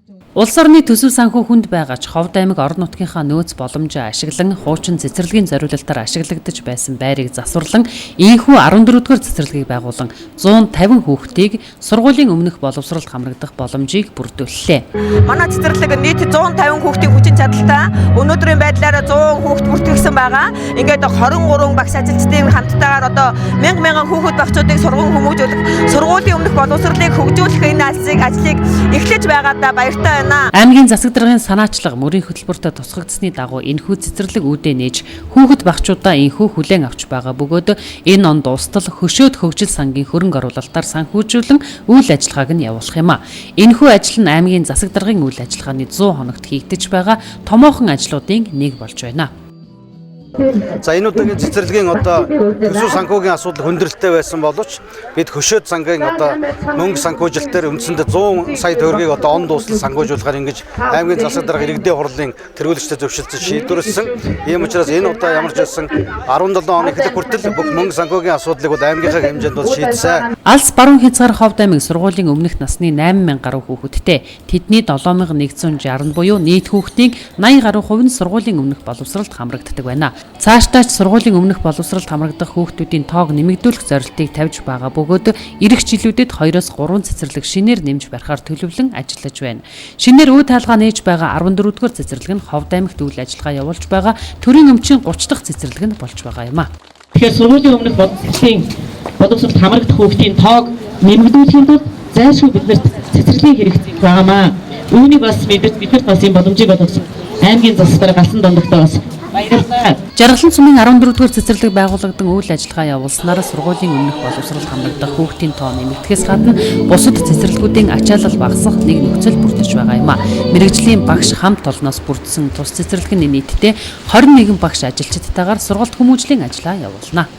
Улс орны төсөв санхүү хүнд байгаач Ховд аймаг орон нутгийнхаа нөөц боломжоо ашиглан хуучин цэцэрлэгийн зориулалтаар ашиглагдаж байсан байрыг засварлан ийхүү 14-р цэцэрлэгийг байгуулан 150 хүүхдийг сургуулийн өмнөх боловсролд хамрагдах боломжийг бүрдүүллээ. Манай цэцэрлэг нийт 150 хүүхдийн хүчин чадалтай өнөөдрийн байдлаар 100 хүүхд бүртгэгдсэн байгаа. Ингээд 23 багш ажилчдын хамттайгаар одоо мянган хүүхэд багцуудыг сургууль хүмүүжүүлэх, сургуулийн өмнөх боловсролыг хөгжүүлэх энэ ажлыг эхлэж байгаадаа баяртай. Аймгийн засаг даргын санаачлага мөрийн хөтөлбөртөд тусгагдсны дагуу энэхүү цэцэрлэг үүдээ нээж хүүхэд багчуудаа энэхүү хүлээн авч байгаа бөгөөд энэ он дуустал хөшөөд хөгжил сангийн хөрөнгө оруулалтаар санхүүжүүлэн үйл ажиллагааг нь явуулах юм а. Энэхүү ажил нь аймгийн засаг даргын үйл ажиллагааны 100 хоногт хийгдэж байгаа томоохон ажлуудын нэг болж байна. За энэ удаагийн цэцэрлэгийн төсөв санхүүгийн асуудал хүндрэлтэй байсан боловч бид хөшөөд сангийн мөнгө санхүүжилтээр үндсэндээ 100 сая төгрөгийг он дуустал санхүүжуулахаар ингэж аймгийн засаг дарга иргэдийн хурлын тэргүүлэгчтэй зөвшөлдөж шийдвэрлэсэн. Ийм учраас энэ удаа ямар ч байсан 17 оны эхлэх хүртэл бүх мөнгө санхүүгийн асуудлыг аймгийнхаа хэмжээнд шийдсэн. Алс баруун хязгаар Ховд аймаг сургуулийн өмнөх насны 8000 гаруй хүүхэдтэй тэдний 7160 буюу нийт хүүхдийн 80 гаруй хувь нь сургуулийн өмнөх боловсролд хамрагддаг байна. Цаашдаач сургуулийн өмнөх боловсролд хамрагдах хүүхдүүдийн тоог нэмэгдүүлэх зорилтыг тавьж байгаа бөгөөд ирэх жилүүдэд 2-3 цэцэрлэг шинээр нэмж барихаар төлөвлөн ажиллаж байна. Шинээр үе таалгаа нээж байгаа 14-р цэцэрлэг нь Ховд аймагт үйл ажиллагаа явуулж байгаа төрийн өмчийн 30 дахь цэцэрлэг нь болж байгаа юм а. Тэгэхээр сургуулийн өмнөх боловсролд хамрагдах хүүхдийн тоог нэмэгдүүлэхийн тулд зайлшгүй биднэрт цэцэрлэгийн хэрэгцээ байгаамаа. Үүнийг бас биднэрт бас юм боломжийг олгосон аймгийн засаг дарга галсан дондогтой бас баярлалаа. Жаргалан цумын 14-р цэцэрлэг байгуулагдсан үйл ажиллагаа явуулснараа сургуулийн өмнөх боловсрол хамрагдах хүүхдийн тоо нэмэгдэхээс гадна бусад цэцэрлэгүүдийн ачаалал багасах нэг нөхцөл бүрдэж байгаа юм а. Мэргэжлийн багш хамт олноос бүрдсэн тус цэцэрлэг нь нийтдээ 21 багш ажилчдтайгаар сургалт хүмүүжлийн ажлаа явуулна.